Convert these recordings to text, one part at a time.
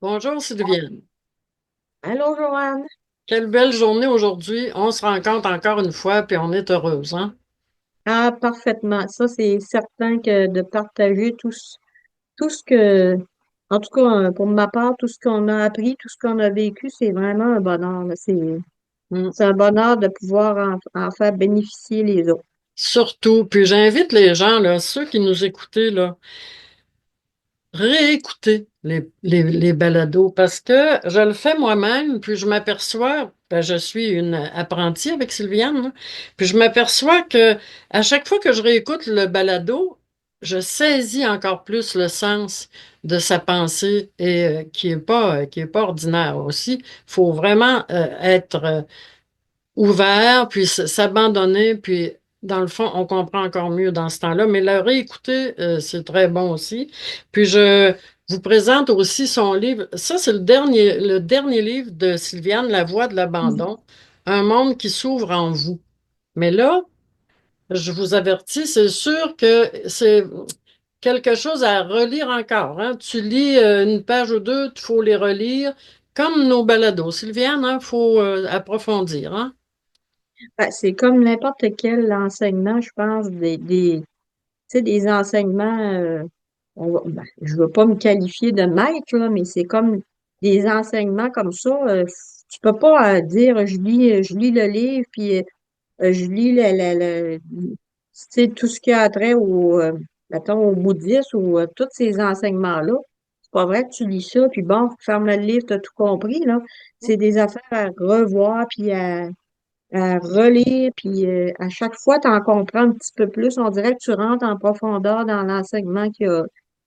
Bonjour Sylviane. Allô, Joanne? Quelle belle journée aujourd'hui. On se rencontre encore une fois puis on est heureuse, hein? Ah, parfaitement. Ça, c'est certain que de partager tout ce que, en tout cas, pour ma part, tout ce qu'on a appris, tout ce qu'on a vécu, c'est vraiment un bonheur, là. Mm. C'est un bonheur de pouvoir en faire bénéficier les autres. Surtout, puis j'invite les gens, là, ceux qui nous écoutaient, là, réécouter les balados parce que je le fais moi-même, puis je m'aperçois, ben, je suis une apprentie avec Sylviane, là, puis je m'aperçois que à chaque fois que je réécoute le balado, je saisis encore plus le sens de sa pensée et qui est pas ordinaire aussi. Faut vraiment être ouvert, puis s'abandonner, puis dans le fond, on comprend encore mieux dans ce temps-là. Mais le réécouter, c'est très bon aussi. Puis je vous présente aussi son livre. Ça, c'est le dernier livre de Sylviane, La Voix de l'abandon, Un monde qui s'ouvre en vous. Mais là, je vous avertis, c'est sûr que c'est quelque chose à relire encore, hein. Tu lis une page ou deux, il faut les relire, comme nos balados. Sylviane, il faut approfondir, hein. Ben, c'est comme n'importe quel enseignement, je pense, tu sais, des enseignements, je veux pas me qualifier de maître, là, mais c'est comme des enseignements comme ça. Tu peux pas dire, je lis le livre, puis je lis tu sais, tout ce qui a trait mettons, au bouddhisme ou tous ces enseignements-là. C'est pas vrai que tu lis ça, puis bon, ferme le livre, t'as tout compris, là. C'est des affaires à revoir, puis à relire, puis à chaque fois, tu en comprends un petit peu plus. On dirait que tu rentres en profondeur dans l'enseignement qui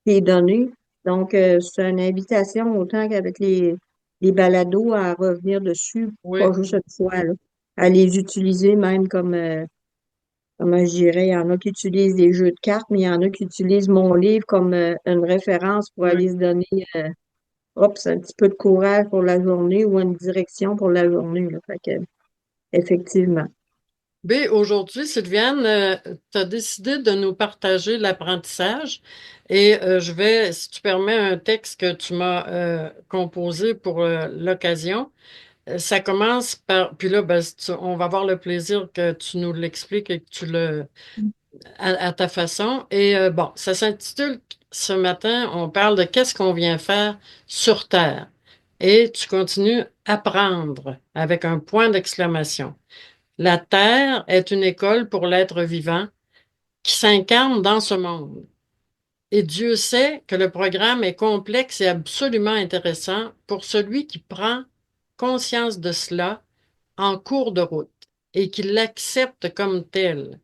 est donné. Donc, c'est une invitation autant qu'avec les balados à revenir dessus, Oui. pas juste une fois, là. À les utiliser même comme je dirais, il y en a qui utilisent des jeux de cartes, mais il y en a qui utilisent mon livre comme une référence pour Oui. aller se donner, hop, c'est un petit peu de courage pour la journée ou une direction pour la journée, là. Fait que, effectivement. B, aujourd'hui, Sylviane, tu as décidé de nous partager l'apprentissage et je vais, si tu permets, un texte que tu m'as composé pour l'occasion. Ça commence par, puis là, ben, on va avoir le plaisir que tu nous l'expliques et que tu le, à ta façon. Et bon, ça s'intitule, ce matin, on parle de qu'est-ce qu'on vient faire sur Terre. Et tu continues, apprendre avec un point d'exclamation. La Terre est une école pour l'être vivant qui s'incarne dans ce monde. Et Dieu sait que le programme est complexe et absolument intéressant pour celui qui prend conscience de cela en cours de route et qui l'accepte comme tel.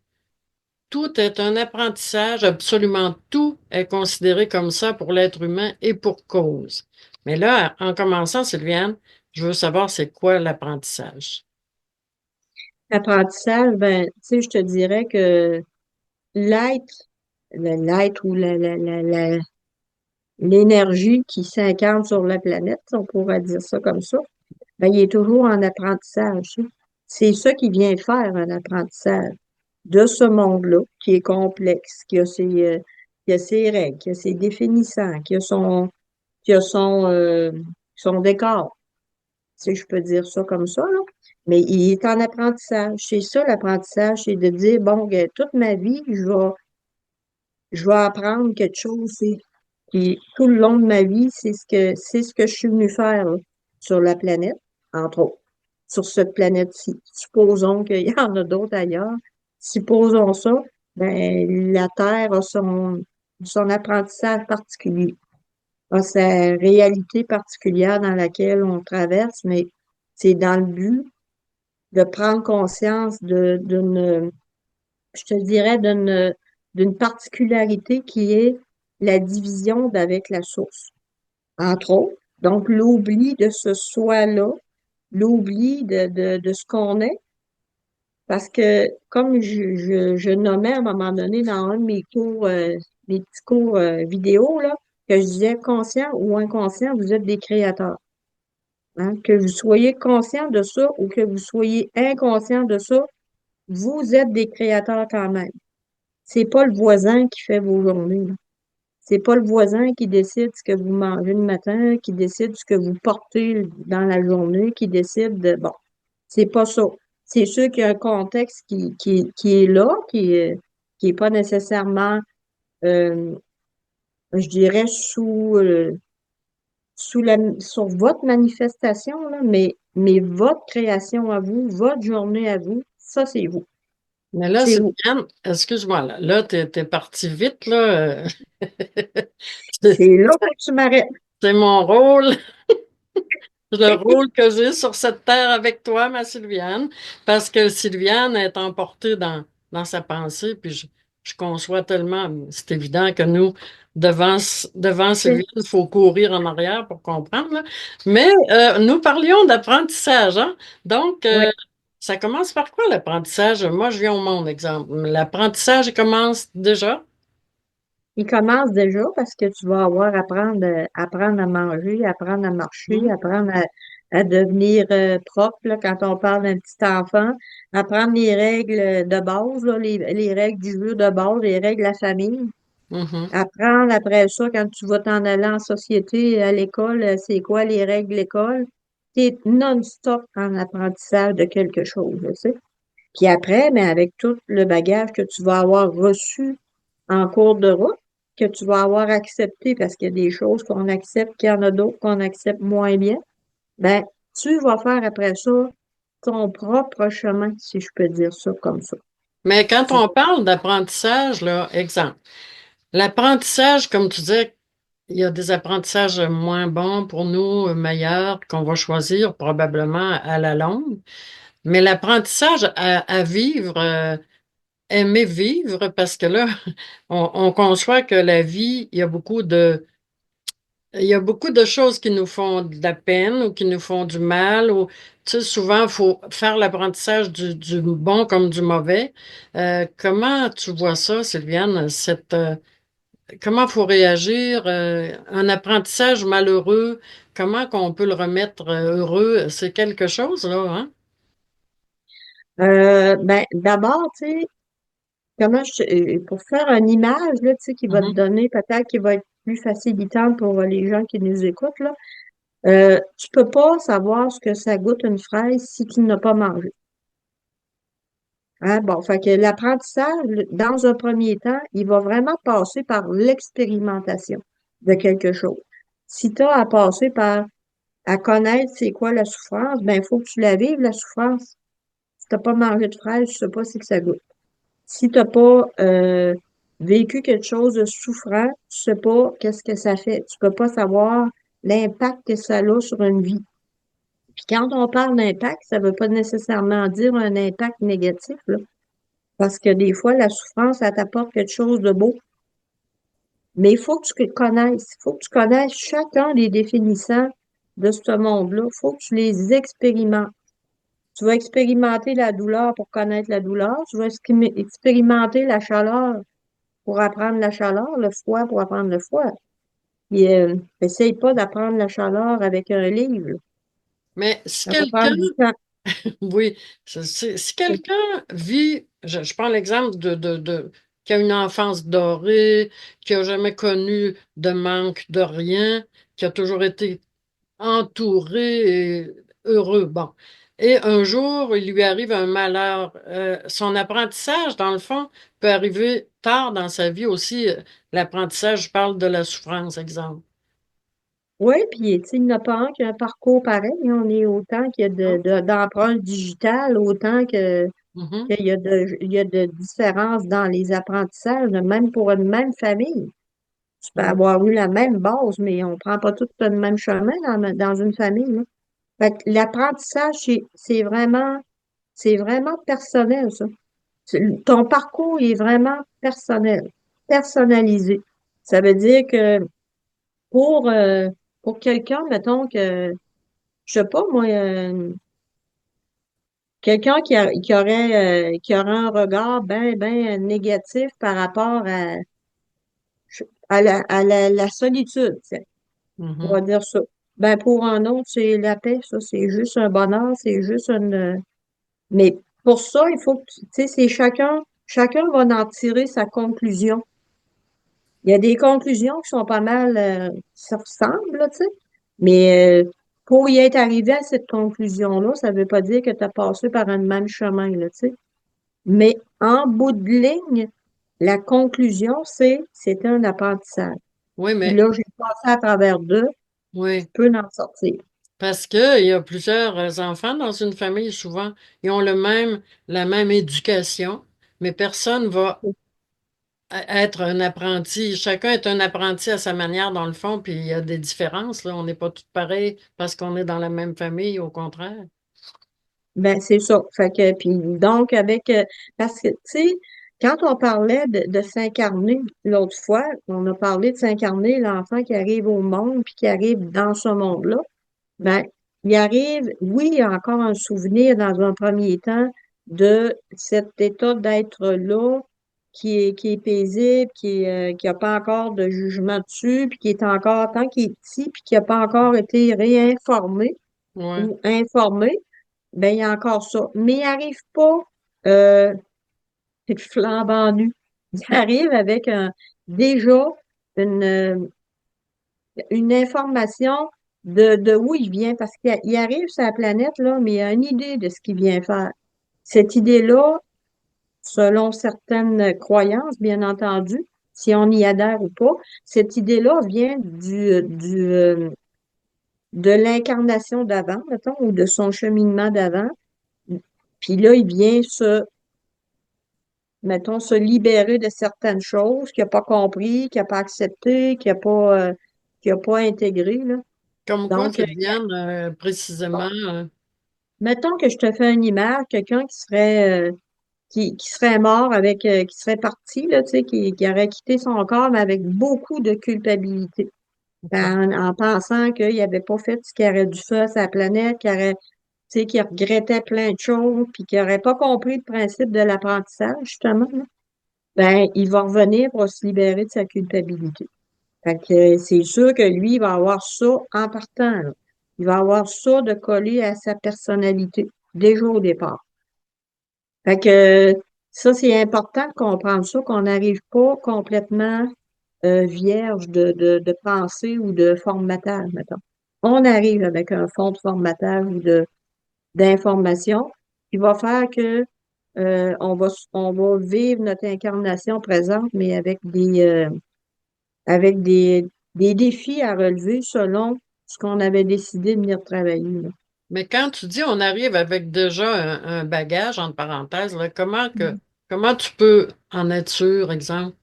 Tout est un apprentissage, absolument tout est considéré comme ça pour l'être humain et pour cause. Mais là, en commençant, Sylviane, je veux savoir c'est quoi l'apprentissage. L'apprentissage, ben, tu sais, je te dirais que l'être, l'être ou l'énergie qui s'incarne sur la planète, si on pourrait dire ça comme ça, ben, il est toujours en apprentissage, tu sais. C'est ça qui vient faire un apprentissage de ce monde-là, qui est complexe, qui a ses règles, qui a ses définissants, qui a son décor, si je peux dire ça comme ça, là. Mais il est en apprentissage. C'est ça l'apprentissage, c'est de dire, bon, toute ma vie, je vais apprendre quelque chose. Puis tout le long de ma vie, c'est ce que je suis venue faire là, sur la planète, entre autres, sur cette planète-ci. Supposons qu'il y en a d'autres ailleurs. Supposons ça, ben la Terre a son apprentissage particulier, a sa réalité particulière dans laquelle on traverse, mais c'est dans le but de prendre conscience d'une, je te dirais, d'une particularité qui est la division d'avec la source, entre autres. Donc, l'oubli de ce soi-là, l'oubli de ce qu'on est, parce que comme je nommais à un moment donné dans un de mes cours, mes petits cours vidéo, là, que je disais conscient ou inconscient, vous êtes des créateurs. Hein. Que vous soyez conscient de ça ou que vous soyez inconscient de ça, vous êtes des créateurs quand même. C'est pas le voisin qui fait vos journées, là. C'est pas le voisin qui décide ce que vous mangez le matin, qui décide ce que vous portez dans la journée, qui décide de, bon, c'est pas ça. C'est sûr qu'il y a un contexte qui est là, qui est pas nécessairement, euh, je dirais, sur votre manifestation, là, mais votre création à vous, votre journée à vous, ça, c'est vous. Mais là, C'est vous. Sylviane, excuse-moi, là, t'es parti vite, là. C'est là que tu m'arrêtes. C'est mon rôle. Le rôle que j'ai sur cette terre avec toi, ma Sylviane, parce que Sylviane est emportée dans sa pensée, puis je conçois tellement, c'est évident que nous, devant Sylviane, il faut courir en arrière pour comprendre, là. Mais nous parlions d'apprentissage, hein? Donc, Oui. ça commence par quoi l'apprentissage? Moi, je viens au monde, exemple. L'apprentissage il commence déjà. Il commence déjà parce que tu vas avoir apprendre à manger, apprendre à marcher, Hmm? à devenir propre, là, quand on parle d'un petit enfant, apprendre les règles de base, là, les règles du jeu de base, les règles de la famille. Mhm. Apprendre après ça, quand tu vas t'en aller en société, à l'école, c'est quoi les règles de l'école? Tu es non-stop en apprentissage de quelque chose, tu sais. Puis après, mais avec tout le bagage que tu vas avoir reçu en cours de route, que tu vas avoir accepté, parce qu'il y a des choses qu'on accepte, qu'il y en a d'autres qu'on accepte moins bien, ben, tu vas faire après ça ton propre chemin, si je peux dire ça comme ça. Mais quand Tu- on parle d'apprentissage, là, exemple, l'apprentissage, comme tu disais, il y a des apprentissages moins bons pour nous, meilleurs, qu'on va choisir probablement à la longue. Mais l'apprentissage à vivre, aimer vivre, parce que là, on conçoit que la vie, il y a beaucoup de choses qui nous font de la peine ou qui nous font du mal. Ou, tu sais, souvent, il faut faire l'apprentissage du bon comme du mauvais. Comment tu vois ça, Sylviane, comment faut réagir? Un apprentissage malheureux, comment qu'on peut le remettre heureux? C'est quelque chose, là, hein? ben, d'abord, tu sais, pour faire une image, là, tu sais, qui va te Mhm, donner, peut-être qui va être plus facilitante pour les gens qui nous écoutent, là. Tu peux pas savoir ce que ça goûte une fraise si tu n'as pas mangé. Hein, bon, fait que l'apprentissage, dans un premier temps, il va vraiment passer par l'expérimentation de quelque chose. Si tu as à passer par à connaître c'est quoi la souffrance, ben, il faut que tu la vives, la souffrance. Si t'as pas mangé de fraise, tu sais pas c'est que ça goûte. Si t'as pas vécu quelque chose de souffrant, tu sais pas qu'est-ce que ça fait. Tu peux pas savoir l'impact que ça a sur une vie. Puis quand on parle d'impact, ça veut pas nécessairement dire un impact négatif, là. Parce que des fois, la souffrance, ça t'apporte quelque chose de beau. Mais il faut que tu connaisses, il faut que tu connaisses chacun des définissants de ce monde-là. Il faut que tu les expérimentes. Tu vas expérimenter la douleur pour connaître la douleur. Tu vas expérimenter la chaleur pour apprendre la chaleur, le froid pour apprendre le froid. Puis, essaye pas d'apprendre la chaleur avec un livre, là. mais si Ça va quelqu'un, prendre du temps. oui, si quelqu'un vit, je prends l'exemple qui a une enfance dorée, qui a jamais connu de manque de rien, qui a toujours été entouré et heureux. Bon. Et un jour, il lui arrive un malheur. Son apprentissage, dans le fond, peut arriver tard dans sa vie aussi. L'apprentissage, je parle de la souffrance, exemple. Oui, puis tu sais, il n'y en a pas un qui a un parcours pareil, hein. On est autant qu'il y a Non? d'empreintes digitales, autant Mhm. qu'il y a de différences dans les apprentissages, même pour une même famille. Tu peux Mhm. avoir eu la même base, mais on prend pas tout le même chemin dans une famille, là. Fait que l'apprentissage, c'est vraiment personnel, ça. Ton parcours il est vraiment personnel, personnalisé. Ça veut dire que pour, euh, pour quelqu'un, mettons que, je sais pas, moi, quelqu'un qui aurait un regard ben négatif par rapport à la solitude, tu sais, on va Mhm. dire ça. Ben, pour un autre, c'est la paix, ça, c'est juste un bonheur, c'est juste une. Mais pour ça, il faut que, tu sais, c'est chacun va en tirer sa conclusion. Il y a des conclusions qui sont pas mal, se ressemblent, là, tu sais. Mais pour y être arrivé à cette conclusion-là, ça veut pas dire que tu as passé par un même chemin, là, tu sais. Mais en bout de ligne, la conclusion, c'est un apprentissage. Oui, Puis mais là, j'ai passé à travers deux, tu oui. peux en sortir. Parce que il y a plusieurs enfants dans une famille, souvent, ils ont la même éducation, mais personne va être un apprenti. Chacun est un apprenti à sa manière, dans le fond, puis il y a des différences, là. On n'est pas tous pareils parce qu'on est dans la même famille, au contraire. Ben, c'est ça. Fait que, puis donc, parce que, tu sais, quand on parlait de s'incarner l'autre fois, on a parlé de s'incarner l'enfant qui arrive au monde puis qui arrive dans ce monde-là. Ben, il arrive, oui, il y a encore un souvenir dans un premier temps de cet état d'être là qui est paisible, qui a pas encore de jugement dessus, puis qui est encore, tant qu'il est petit, puis qui n'a pas encore été réinformé Ouais. ou informé, ben, il y a encore ça. Mais il n'arrive pas euh, flambant nu. Il arrive avec déjà une, une information de où il vient, parce qu'il arrive sur la planète, là, mais il a une idée de ce qu'il vient faire. Cette idée-là, selon certaines croyances, bien entendu, si on y adhère ou pas, cette idée-là vient de l'incarnation d'avant, mettons, ou de son cheminement d'avant. Puis là, il vient mettons, se libérer de certaines choses qu'il n'a pas compris, qu'il n'a pas accepté, qu'il n'a pas intégré, là. Comme quoi Donc, qu'ils deviennent précisément. mettons que je te fais une image, quelqu'un qui serait mort qui serait parti, là, tu sais, qui aurait quitté son corps, mais avec beaucoup de culpabilité. En pensant qu'il n'avait pas fait ce qu'il aurait dû faire sur la planète, tu sais, qu'il regrettait plein de choses, puis qu'il n'aurait pas compris le principe de l'apprentissage, justement, là. Ben, il va revenir pour se libérer de sa culpabilité. Fait que c'est sûr que lui, il va avoir ça en partant, là. Il va avoir ça de coller à sa personnalité, déjà au départ. Fait que ça, c'est important de comprendre ça, qu'on n'arrive pas complètement vierge de pensée ou de formatage, mettons. On arrive avec un fond de formatage ou d'information qui va faire que on va vivre notre incarnation présente, mais avec des défis à relever selon ce qu'on avait décidé de venir travailler, là. Mais quand tu dis on arrive avec déjà un bagage, entre parenthèses, là, comment tu peux en être sûr, exemple?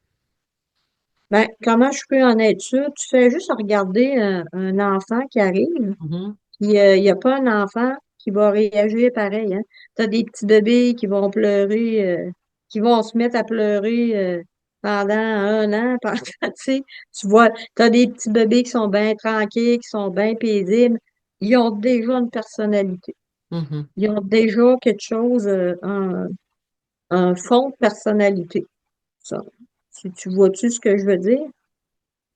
Ben, comment je peux en être sûre? Tu fais juste regarder un enfant qui arrive, Mhm. puis il n'y a pas un enfant qui va réagir pareil, hein. Tu as des petits bébés qui vont pleurer, qui vont se mettre à pleurer pendant un an, tu sais, tu vois, tu as des petits bébés qui sont bien tranquilles, qui sont bien paisibles. Ils ont déjà une personnalité. Mhm. Ils ont déjà quelque chose, un fond de personnalité. Ça. Tu vois-tu ce que je veux dire?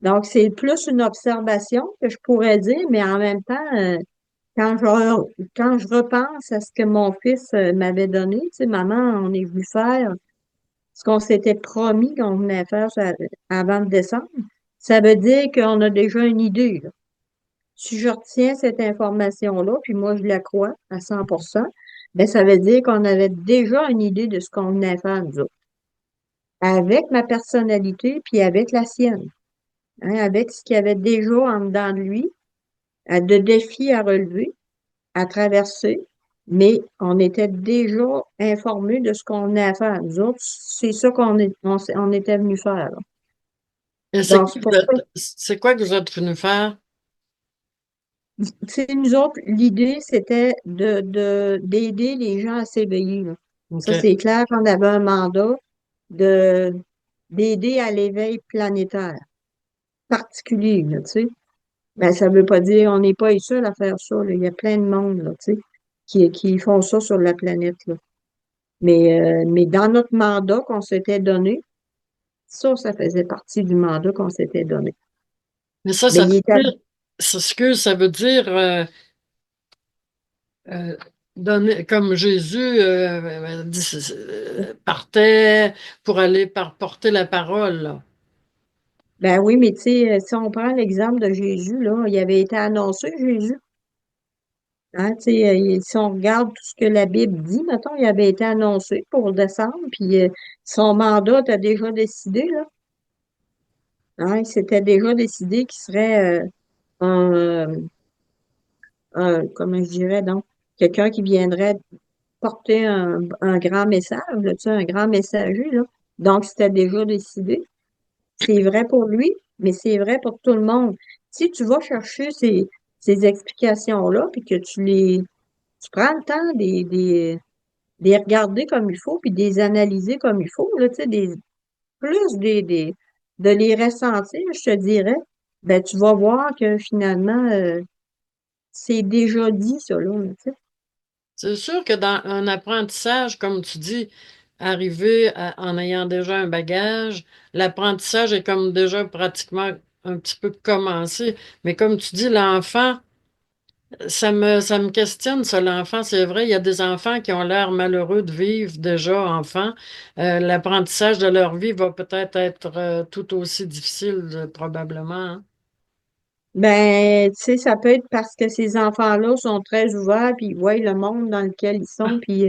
Donc, c'est plus une observation que je pourrais dire, mais en même temps, quand je repense à ce que mon fils m'avait donné, tu sais, maman, on est venu faire ce qu'on s'était promis qu'on venait faire avant de décembre, ça veut dire qu'on a déjà une idée, là. Si je retiens cette information-là, puis moi je la crois à 100%, ben ça veut dire qu'on avait déjà une idée de ce qu'on venait faire, nous autres, avec ma personnalité, puis avec la sienne, hein, avec ce qu'il y avait déjà en dedans de lui, de défis à relever, à traverser, mais on était déjà informés de ce qu'on venait à faire. Nous autres, c'est ça on était venus faire, là. Et Donc, c'est pour ça, c'est quoi que vous êtes venu faire? c'est nous autres, l'idée, c'était d'aider les gens à s'éveiller, là. Ça, OK. c'est clair qu'on avait un mandat de, d'aider à l'éveil planétaire particulier, là, tu sais. Ben, ça veut pas dire, on n'est pas les seuls à faire ça, là. Il y a plein de monde, là, tu sais, qui font ça sur la planète, là. Mais dans notre mandat qu'on s'était donné, ça faisait partie du mandat qu'on s'était donné. Mais ça Mais veut il était, dire, c'est ce que ça veut dire euh, donner, comme Jésus partait pour aller porter la parole, là. Ben oui, mais tu sais, si on prend l'exemple de Jésus, là, il avait été annoncé, Jésus. Hein, tu sais, si on regarde tout ce que la Bible dit, mettons, il avait été annoncé pour descendre, puis son mandat était déjà décidé, là. Hein, c'était déjà décidé qu'il serait un, comment je dirais donc, quelqu'un qui viendrait porter un grand message, là, tu sais, un grand messager, là. Donc, c'était déjà décidé. C'est vrai pour lui, mais c'est vrai pour tout le monde. Si tu vas chercher ces explications-là, puis que tu prends le temps de les regarder comme il faut, puis de les analyser comme il faut, là, tu sais, de les ressentir, je te dirais, ben, tu vas voir que finalement, c'est déjà dit, ça, là, tu sais. C'est sûr que dans un apprentissage, comme tu dis, en ayant déjà un bagage, l'apprentissage est comme déjà pratiquement un petit peu commencé. Mais comme tu dis, l'enfant, ça me questionne, ça, l'enfant. C'est vrai, il y a des enfants qui ont l'air malheureux de vivre déjà enfants. L'apprentissage de leur vie va peut-être être, tout aussi difficile, probablement, hein. Ben, tu sais, ça peut être parce que ces enfants-là sont très ouverts, puis ils voient le monde dans lequel ils sont, puis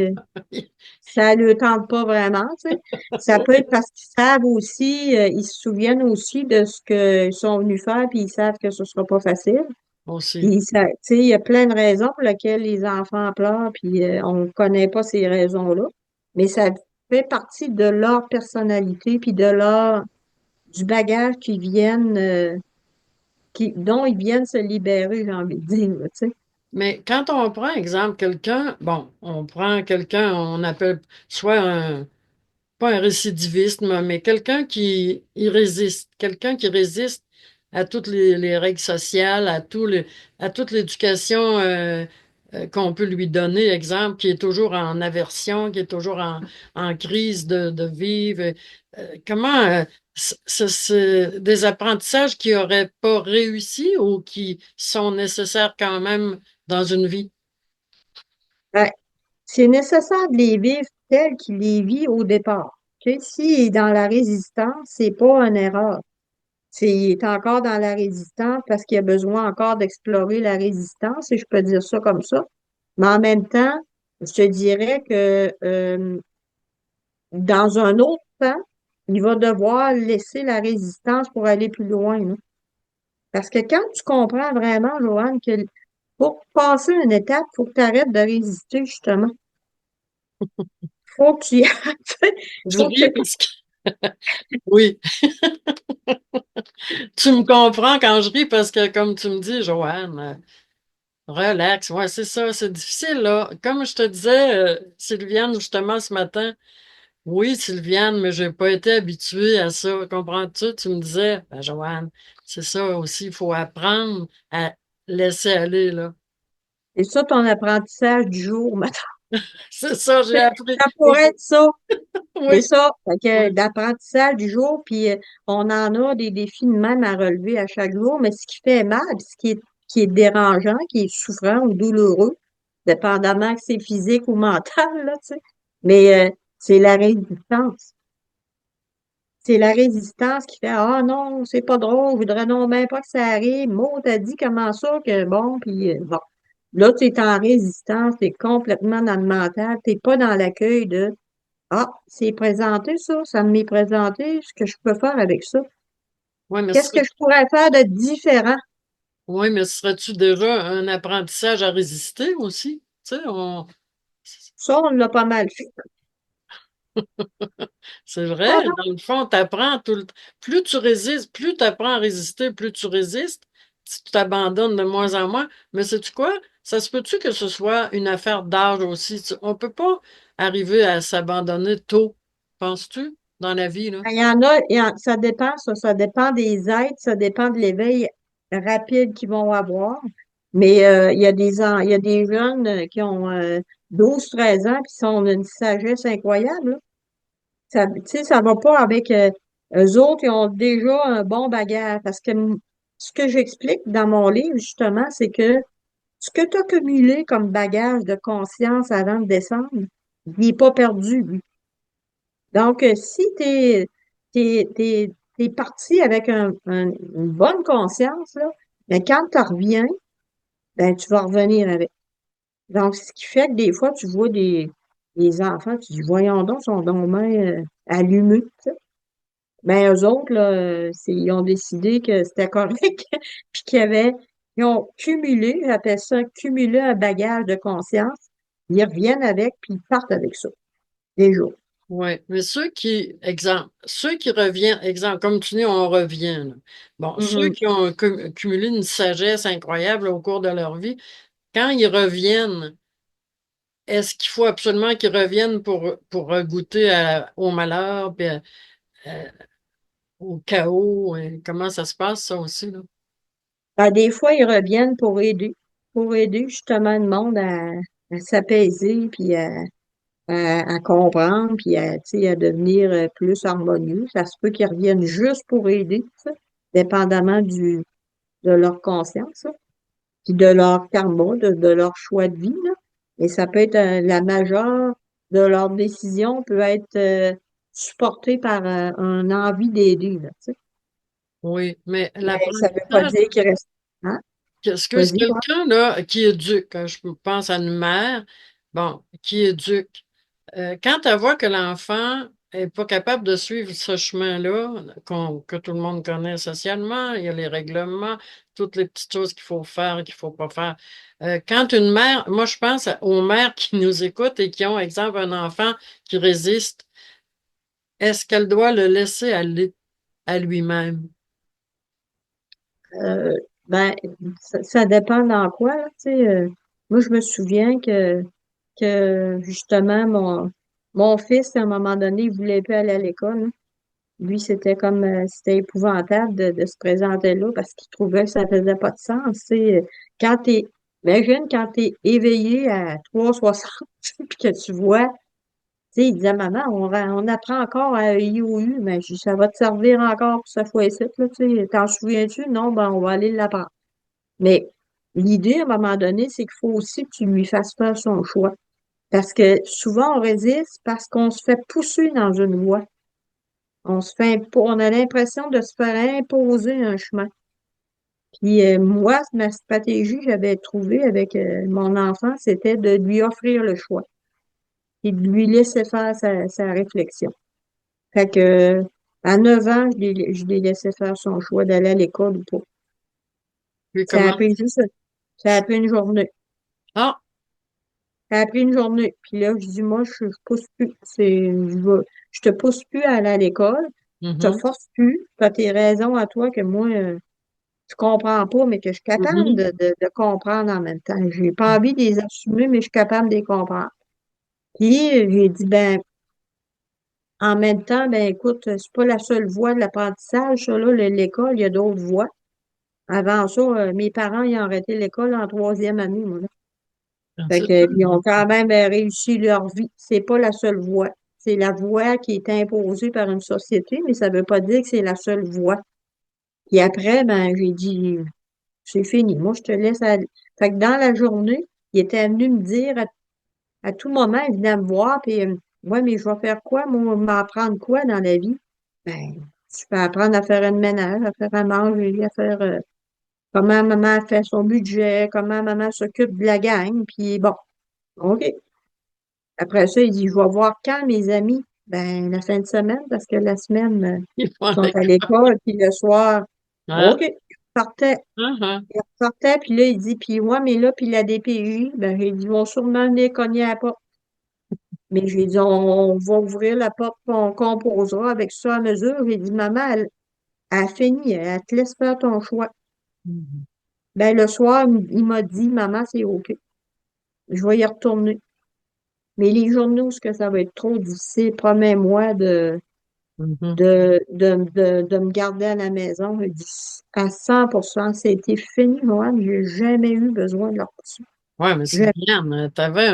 ça ne le tente pas vraiment, tu sais. Ça peut être parce qu'ils savent aussi, ils se souviennent aussi de ce qu'ils sont venus faire, puis ils savent que ce sera pas facile. Aussi. Puis ça, tu sais, il y a plein de raisons pour lesquelles les enfants pleurent, puis on ne connaît pas ces raisons-là, mais ça fait partie de leur personnalité, puis du bagage dont ils viennent se libérer, j'ai envie de dire, là, tu sais. Mais quand on prend, exemple, quelqu'un, bon, on prend quelqu'un, on appelle soit un, pas un récidiviste, mais quelqu'un qui y résiste, quelqu'un qui résiste à toutes les règles sociales, à toute l'éducation qu'on peut lui donner, exemple, qui est toujours en aversion, qui est toujours en crise de vivre. Comment c'est des apprentissages qui n'auraient pas réussi ou qui sont nécessaires quand même dans une vie? Ben, c'est nécessaire de les vivre tels qu'il les vit au départ. Tu sais, s'il est dans la résistance, c'est pas une erreur. Il est encore dans la résistance parce qu'il a besoin encore d'explorer la résistance, et je peux dire ça comme ça. Mais en même temps, je te dirais que dans un autre temps, il va devoir laisser la résistance pour aller plus loin, là. Parce que quand tu comprends vraiment, Joanne, que pour passer une étape, il faut que tu arrêtes de résister, justement. Faut que tu, Je faut que ris parce que, oui, tu me comprends quand je ris parce que, comme tu me dis, Joanne, relax, ouais, c'est ça, c'est difficile, là. Comme je te disais, Sylviane, justement, ce matin, oui, Sylviane, mais j'ai pas été habituée à ça, comprends-tu? Tu me disais, ben, Joanne, c'est ça aussi, il faut apprendre à laisser aller, là. c'est ça ton apprentissage du jour, maintenant. C'est ça, j'ai appris. Ça pourrait être ça. C'est Oui, ça. Fait que oui, d'apprentissage du jour, puis on en a des défis de même à relever à chaque jour, mais ce qui fait mal, puis qui est dérangeant, qui est souffrant ou douloureux, dépendamment que c'est physique ou mental, là, tu sais. Mais c'est la résistance. C'est la résistance qui fait ah non, c'est pas drôle, je voudrais non même pas que ça arrive. Maud t'a dit comment ça que bon, puis bon. Là, tu es en résistance, tu es complètement dans le mental, t'es pas dans l'accueil de ah, c'est présenté ça, ça m'est présenté, ce que je peux faire avec ça. oui, mais Qu'est-ce que je pourrais faire de différent? oui, mais serais-tu déjà un apprentissage à résister aussi? Tu sais, Ça, on l'a pas mal fait. c'est vrai, Ah non, dans le fond, t'apprends tout le plus tu résistes, plus tu apprends à résister, plus tu résistes, tu t'abandonnes de moins en moins. Mais sais-tu quoi? Ça se peut-tu que ce soit une affaire d'âge aussi? On peut pas arriver à s'abandonner tôt, penses-tu, dans la vie, là? il y en a, ça dépend, ça dépend des aides, ça dépend de l'éveil rapide qu'ils vont avoir. Mais il y a des jeunes qui ont 12, 13 ans, qui sont d'une sagesse incroyable, là. Ça, tu sais, ça va pas avec eux autres, ils ont déjà un bon bagage. Parce que ce que j'explique dans mon livre, justement, c'est que ce que tu as cumulé comme bagage de conscience avant de descendre, il n'est pas perdu, lui. Donc, si t'es t'es parti avec une bonne conscience, là, mais quand tu reviens, ben, tu vas revenir avec. Donc, ce qui fait que des fois, tu vois des enfants, tu dis, voyons donc, ils sont donc bien allumés, tu sais. Ben, eux autres, là, ils ont décidé que c'était correct, puis ils ont cumulé, j'appelle ça cumuler un bagage de conscience. Ils reviennent avec, puis ils partent avec ça, déjà. Oui, mais ceux qui reviennent, exemple, comme tu dis, on revient, là. Bon, ceux Mhm. qui ont cumulé une sagesse incroyable au cours de leur vie, quand ils reviennent, est-ce qu'il faut absolument qu'ils reviennent pour goûter au malheur, puis à- au chaos? Comment ça se passe, ça aussi, là? Ben, des fois, ils reviennent pour aider justement le monde à s'apaiser, puis à comprendre, puis tu sais, à devenir plus harmonieux. Ça se peut qu'ils reviennent juste pour aider, ça, dépendamment de leur conscience, là, puis de leur karma, de leur choix de vie, là. Et ça peut être la majeure de leur décision peut être supportée par un envie d'aider, là, tu sais. Oui, mais Mais ça veut pas l'apprentissage, dire qu'il reste. Hein? est-ce que c'est Vas-y, ouais. quelqu'un là qui éduque, je pense à une mère, bon, qui éduque. Quand elle voit que l'enfant est pas capable de suivre ce chemin-là, que tout le monde connaît socialement, il y a les règlements, toutes les petites choses qu'il faut faire, qu'il faut pas faire. Quand une mère, moi je pense aux mères qui nous écoutent et qui ont, exemple, un enfant qui résiste, est-ce qu'elle doit le laisser aller à lui-même? Euh, ben, ça dépend dans quoi, là, tu sais. Moi, je me souviens que justement, mon fils, à un moment donné, il voulait plus aller à l'école, hein. Lui, c'était comme, c'était épouvantable de se présenter là parce qu'il trouvait que ça faisait pas de sens, tu sais. Quand imagine quand t'es éveillé à 3,60 puis que tu vois, tu sais, il disait, maman, on apprend encore à IOU, mais je dis, ça va te servir encore pour cette fois-ci, là, tu sais. T'en souviens-tu? Non, ben, on va aller l'apprendre. Mais l'idée, à un moment donné, c'est qu'il faut aussi que tu lui fasses faire son choix. Parce que souvent, on résiste parce qu'on se fait pousser dans une voie. On a l'impression de se faire imposer un chemin. Puis moi, ma stratégie que j'avais trouvée avec mon enfant, c'était de lui offrir le choix et de lui laisser faire sa réflexion. Fait que à 9 ans, je l'ai laissé faire son choix d'aller à l'école ou pas. Puis Ça comment? a pris juste, ça a pris une journée. Ah, Ça a pris une journée. Puis là, je dis, moi, je pousse plus. Je te pousse plus à aller à l'école. Je te mhm, force plus. Tu as tes raisons à toi que moi, je comprends pas, mais que je suis capable mhm. de comprendre en même temps. J'ai pas envie de les assumer, mais je suis capable de les comprendre. Puis, j'ai dit, ben, en même temps, ben, écoute, c'est pas la seule voie de l'apprentissage, ça, là, l'école, il y a d'autres voies. Avant ça, mes parents, ils ont arrêté l'école en troisième année, moi, là. Fait C'est que, ça, puis ils ont quand même réussi leur vie. C'est pas la seule voie. C'est la voie qui est imposée par une société, mais ça veut pas dire que c'est la seule voie. Puis après, ben, j'ai dit, c'est fini. Moi, je te laisse aller. Fait que dans la journée, il était venu me dire à tout moment, il venait me voir, puis ouais, mais je vais faire quoi, moi, m'apprendre quoi dans la vie? Ben, tu peux apprendre à faire un ménage, à faire à manger, à faire comment maman fait son budget, comment maman s'occupe de la gang, puis bon, OK. Après ça, il dit, je vais voir quand mes amis? Ben, la fin de semaine, parce que la semaine, il faut ils sont aller. à l'école, puis le soir, Ah, OK. Il partait, ah, ah. il sortait, puis là, il dit, puis ouais, mais là, puis la DPJ, ben, j'ai dit, ils vont sûrement venir cogner à la porte. Mais j'ai dit, on va ouvrir la porte, puis on composera avec ça à mesure. J'ai dit, maman, elle a fini, elle te laisse faire ton choix. Mhm. Ben, le soir, il m'a dit, maman, c'est OK. Je vais y retourner. Mais les journaux, ce que ça va être trop difficile, promets-moi Mhm. de me garder à la maison. Je dis, à 100%, c'était fini, moi. J'ai jamais eu besoin de leur poussée. Ouais, mais Jamais. Sylviane, t'avais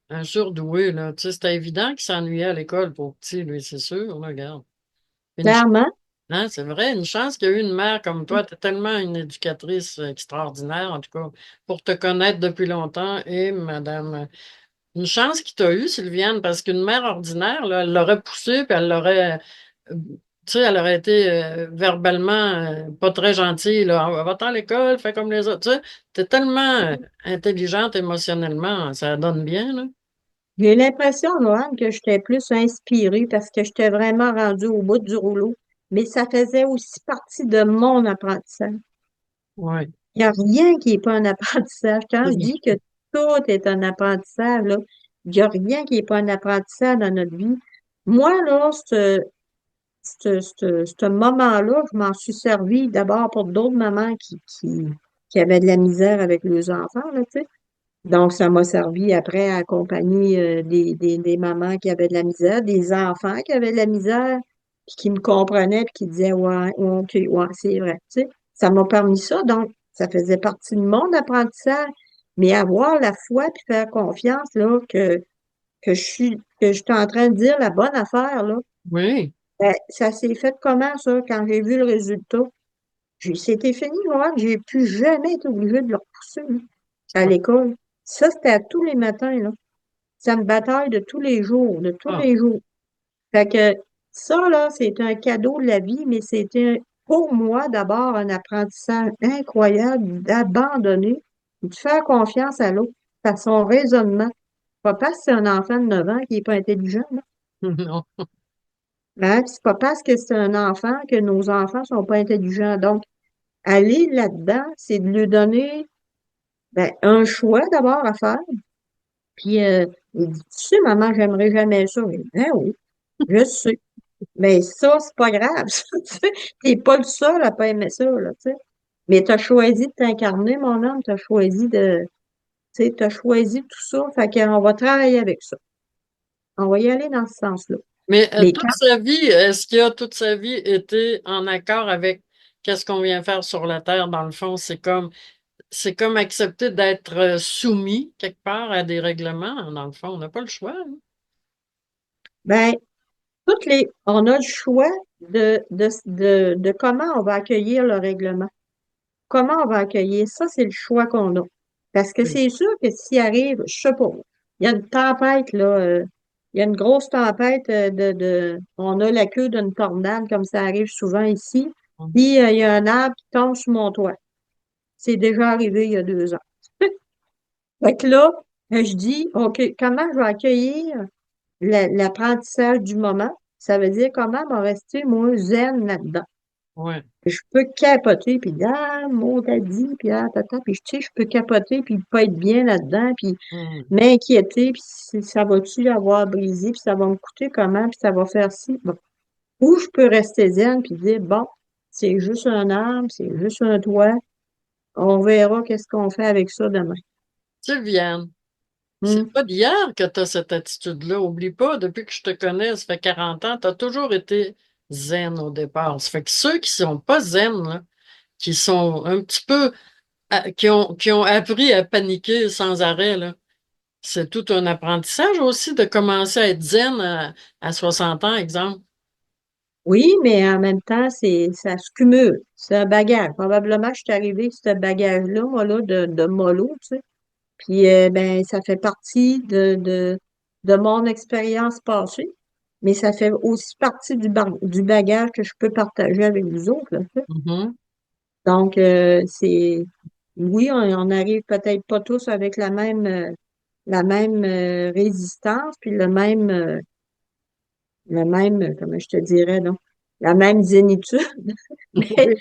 un surdoué, là. Tu sais, c'était évident qu'il s'ennuyait à l'école pour petit, lui, c'est sûr, là, regarde. Une ch- Clairement, hein, c'est vrai, une chance qu'il y a eu une mère comme toi. T'es tellement une éducatrice extraordinaire, en tout cas, pour te connaître depuis longtemps. Et madame, une chance qu'il t'a eu, Sylviane, parce qu'une mère ordinaire, là, elle l'aurait poussée, puis elle l'aurait Tu sais, elle aurait été verbalement pas très gentille, là. Ah, va-t'en à l'école, fais comme les autres. Tu sais, t'es tellement intelligente émotionnellement, ça donne bien, là. J'ai l'impression, Noël, que j'étais plus inspirée parce que j'étais vraiment rendue au bout du rouleau, mais ça faisait aussi partie de mon apprentissage. Ouais. Il n'y a rien qui n'est pas un apprentissage. Quand je dis que tout est un apprentissage, là, il n'y a rien qui n'est pas un apprentissage dans notre vie. Moi, là, ce moment-là, je m'en suis servi d'abord pour d'autres mamans qui avaient de la misère avec leurs enfants, là, tu sais. Donc, ça m'a servi après à accompagner des mamans qui avaient de la misère, des enfants qui avaient de la misère, puis qui me comprenaient, puis qui disaient, ouais, ouais, ok, ouais, c'est vrai. Tu sais, ça m'a permis ça. Donc, ça faisait partie de mon apprentissage. Mais avoir la foi, puis faire confiance, là, que je suis en train de dire la bonne affaire, là, Oui. ben, ça s'est fait comment, ça, quand j'ai vu le résultat? C'était fini, moi. J'ai plus jamais été obligée de le repousser, là, à l'école. Ça, c'était à tous les matins, là. Ça me bataille de tous les jours, de tous Ah. les jours. Fait que ça, là, c'est un cadeau de la vie, mais c'était pour moi d'abord un apprentissage incroyable d'abandonner, de faire confiance à l'autre, à son raisonnement. Pas parce que c'est un enfant de 9 ans qui n'est pas intelligent, là. Non. Hein? Puis c'est pas parce que c'est un enfant que nos enfants sont pas intelligents. Donc, aller là-dedans, c'est de lui donner ben, un choix d'abord à faire. Puis, il dit, tu sais, maman, j'aimerais jamais ça. Je dis, ben oui, je sais. Mais ça, c'est pas grave. Ça, tu sais. T'es pas le seul à pas aimer ça, là, tu sais. Mais t'as choisi de t'incarner, mon homme, t'as choisi tu sais, t'as choisi tout ça. Fait qu'on va travailler avec ça. On va y aller dans ce sens-là. Mais Mais toute quand, sa vie, est-ce qu'il a toute sa vie été en accord avec qu'est-ce qu'on vient faire sur la Terre, dans le fond? C'est comme accepter d'être soumis quelque part à des règlements, dans le fond. On n'a pas le choix, hein. ben, on a le choix de comment on va accueillir le règlement. Comment on va accueillir ça, c'est le choix qu'on a. Parce que Oui. c'est sûr que s'il arrive, je sais pas, il y a une tempête, là, il y a une grosse tempête on a la queue d'une tornade, comme ça arrive souvent ici, puis il y a un arbre qui tombe sur mon toit. C'est déjà arrivé il y a 2 ans. Fait que là, je dis, OK, comment je vais accueillir l'apprentissage du moment? Ça veut dire comment va rester, moi, zen là-dedans. Ouais. Je peux capoter, puis ah, mon t'as dit, puis ah, tata, puis tu sais, je peux capoter, puis pas être bien là-dedans, puis Mhm. m'inquiéter, puis ça va-tu avoir brisé, puis ça va me coûter comment, puis ça va faire ci. Bon. Ou je peux rester zen, puis dire, bon, c'est juste un arbre, c'est juste un toit, on verra qu'est-ce qu'on fait avec ça demain. Sylviane, c'est Hmm. pas d'hier que tu as cette attitude-là. Oublie pas, depuis que je te connais, ça fait 40 ans, tu as toujours été zen au départ. Ça fait que ceux qui sont pas zen, là, qui sont un petit peu, qui ont appris à paniquer sans arrêt, là, c'est tout un apprentissage aussi de commencer à être zen à 60 ans, exemple. Oui, mais en même temps, ça se cumule. C'est un bagage. Probablement que je suis arrivée avec ce bagage-là, moi, là, de mollo, tu sais. Puis, ben, ça fait partie de mon expérience passée, mais ça fait aussi partie du bagage que je peux partager avec vous autres, là, tu sais. Mhm. Donc, oui, on n'arrive peut-être pas tous avec la même résistance, puis comment je te dirais, non? La même zénitude. Mais Oui.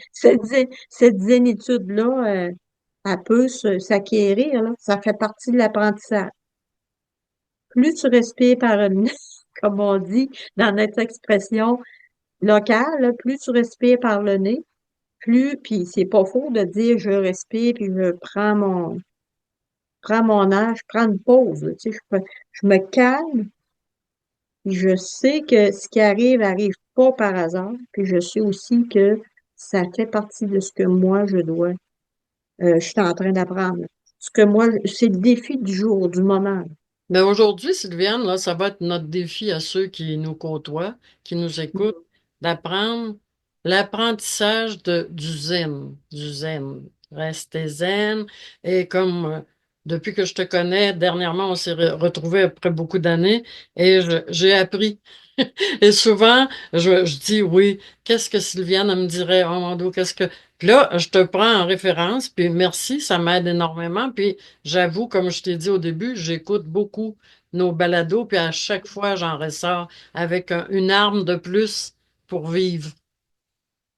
cette zénitude-là, elle peut s'acquérir, là. Ça fait partie de l'apprentissage. Plus tu respires par le nez, comme on dit dans notre expression locale, là, plus tu respires par le nez, puis c'est pas faux de dire je respire, puis je prends mon air, je prends une pause, là, tu sais, je me calme, puis je sais que ce qui arrive pas par hasard, puis je sais aussi que ça fait partie de ce que moi je suis en train d'apprendre. Ce que moi, c'est le défi du jour, du moment. Mais aujourd'hui, Sylviane, là, ça va être notre défi à ceux qui nous côtoient, qui nous écoutent, d'apprendre l'apprentissage du zen, du zen. Rester zen. Et comme depuis que je te connais, dernièrement, on s'est retrouvés après beaucoup d'années et j'ai appris. Et souvent, je dis oui, qu'est-ce que Sylviane elle me dirait? Oh mon Dieu, qu'est-ce que. Puis là, je te prends en référence, puis merci, ça m'aide énormément. Puis j'avoue, comme je t'ai dit au début, j'écoute beaucoup nos balados, puis à chaque fois, j'en ressors avec une arme de plus pour vivre.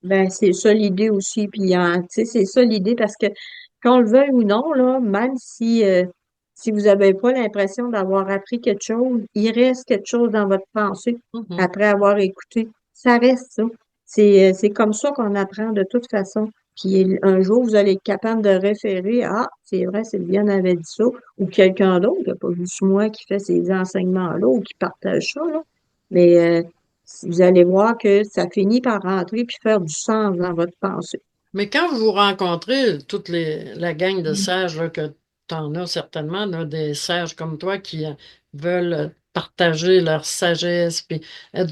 Ben, c'est ça l'idée aussi. Puis, tu sais, c'est ça l'idée parce que, qu'on le veuille ou non, là, même si vous n'avez pas l'impression d'avoir appris quelque chose, il reste quelque chose dans votre pensée Mhm. après avoir écouté. Ça reste ça. C'est comme ça qu'on apprend de toute façon. Puis, un jour, vous allez être capable de référer, ah, c'est vrai, Sylviane avait dit ça, ou quelqu'un d'autre, il y a pas juste moi qui fait ces enseignements-là ou qui partage ça, là. Mais, vous allez voir que ça finit par rentrer puis faire du sens dans votre pensée. Mais quand vous rencontrez la gang de sages, là, que tu en as certainement, là, des sages comme toi qui veulent partager leur sagesse, puis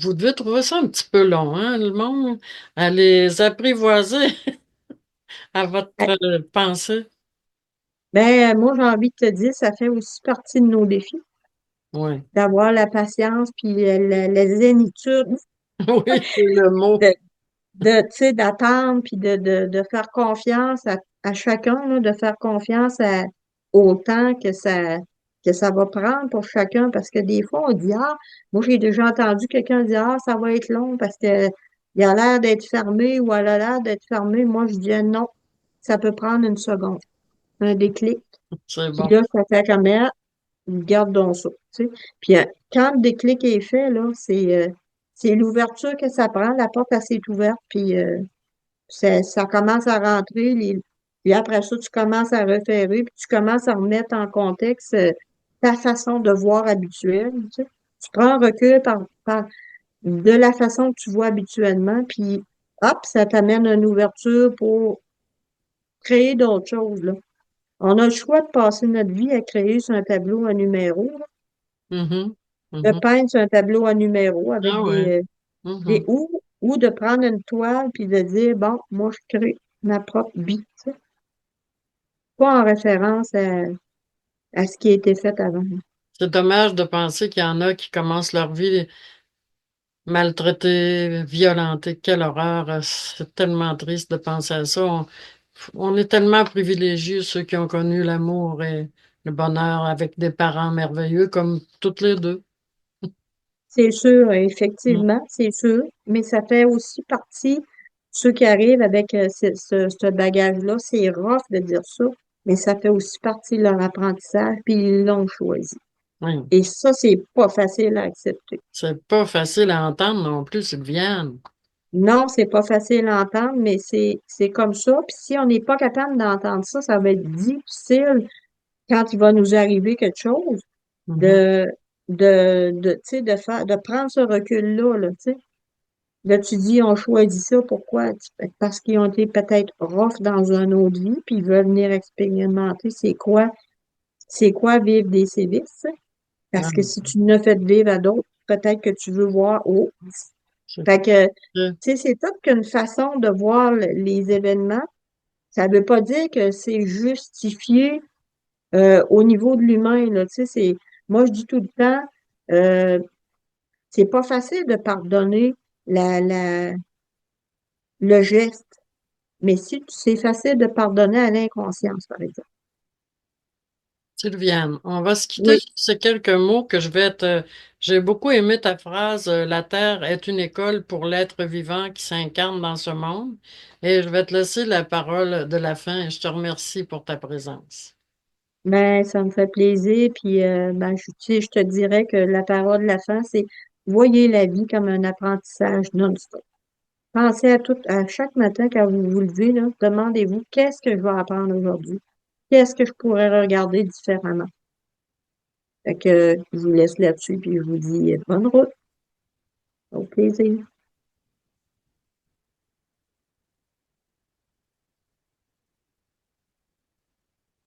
vous devez trouver ça un petit peu long, hein, le monde, à les apprivoiser à votre Eh, pensée. ben, moi, j'ai envie de te dire, ça fait aussi partie de nos défis, Oui, d'avoir la patience puis la zénitude oui, c'est le mot. de, tu sais, d'attendre puis de faire confiance à chacun, là, de faire confiance au temps que ça va prendre pour chacun. Parce que des fois, on dit, ah, moi, j'ai déjà entendu quelqu'un dire, ah, ça va être long parce que il a l'air d'être fermé ou elle a l'air d'être fermée. Moi, je dis, non, ça peut prendre une seconde, un déclic. C'est Puis bon. là, ça fait comme, ah, garde donc ça, tu sais. Puis quand le déclic est fait, là, c'est l'ouverture que ça prend. La porte, elle s'est ouverte, puis ça commence à rentrer. Puis après ça, tu commences à référer, puis tu commences à remettre en contexte ta façon de voir habituelle. Tu sais. Tu prends un recul de la façon que tu vois habituellement, puis hop, ça t'amène une ouverture pour créer d'autres choses, là. On a le choix de passer notre vie à créer sur un tableau un numéro, là, Mhm, de mhm. peindre sur un tableau un numéro avec Ah ouais. des Mhm. ou de prendre une toile puis de dire, bon, moi, je crée ma propre vie. Tu sais. Pas en référence à ce qui a été fait avant. C'est dommage de penser qu'il y en a qui commencent leur vie maltraités, violentés. Quelle horreur. C'est tellement triste de penser à ça. On est tellement privilégiés, ceux qui ont connu l'amour et le bonheur avec des parents merveilleux comme toutes les deux. C'est sûr, Mm. effectivement, c'est sûr, mais ça fait aussi partie, ceux qui arrivent avec ce bagage-là, c'est rough de dire ça, mais ça fait aussi partie de leur apprentissage, puis ils l'ont choisi. Oui. Et ça, c'est pas facile à accepter. C'est pas facile à entendre non plus, Sylviane. Non, c'est pas facile à entendre, mais c'est comme ça. Puis si on n'est pas capable d'entendre ça, ça va être difficile quand il va nous arriver quelque chose Mhm. de tu sais, de prendre ce recul-là, là, tu sais. Là, tu dis, on choisit ça, pourquoi? Parce qu'ils ont été peut-être rough dans une autre vie, puis ils veulent venir expérimenter c'est quoi vivre des sévices, tu sais. Ah, Parce que si tu ne fait vivre à d'autres, peut-être que tu veux voir, oh, c'est fait que, tu vrai. sais, c'est toute qu'une façon de voir les événements. Ça veut pas dire que c'est justifié au niveau de l'humain, là. Tu sais, moi, je dis tout le temps, euh, c'est pas facile de pardonner le geste, mais si c'est facile de pardonner à l'inconscience, par exemple. Sylviane, on va se quitter Oui, sur ces quelques mots que je vais te... J'ai beaucoup aimé ta phrase, La Terre est une école pour l'être vivant qui s'incarne dans ce monde. Et je vais te laisser la parole de la fin et je te remercie pour ta présence. ben, ça me fait plaisir. Puis, ben, tu sais, je te dirais que la parole de la fin, c'est voyez la vie comme un apprentissage non-stop. Pensez à chaque matin quand vous vous levez, là, demandez-vous qu'est-ce que je vais apprendre aujourd'hui? Qu'est-ce que je pourrais regarder différemment? Fait que je vous laisse là-dessus, puis je vous dis bonne route, au plaisir.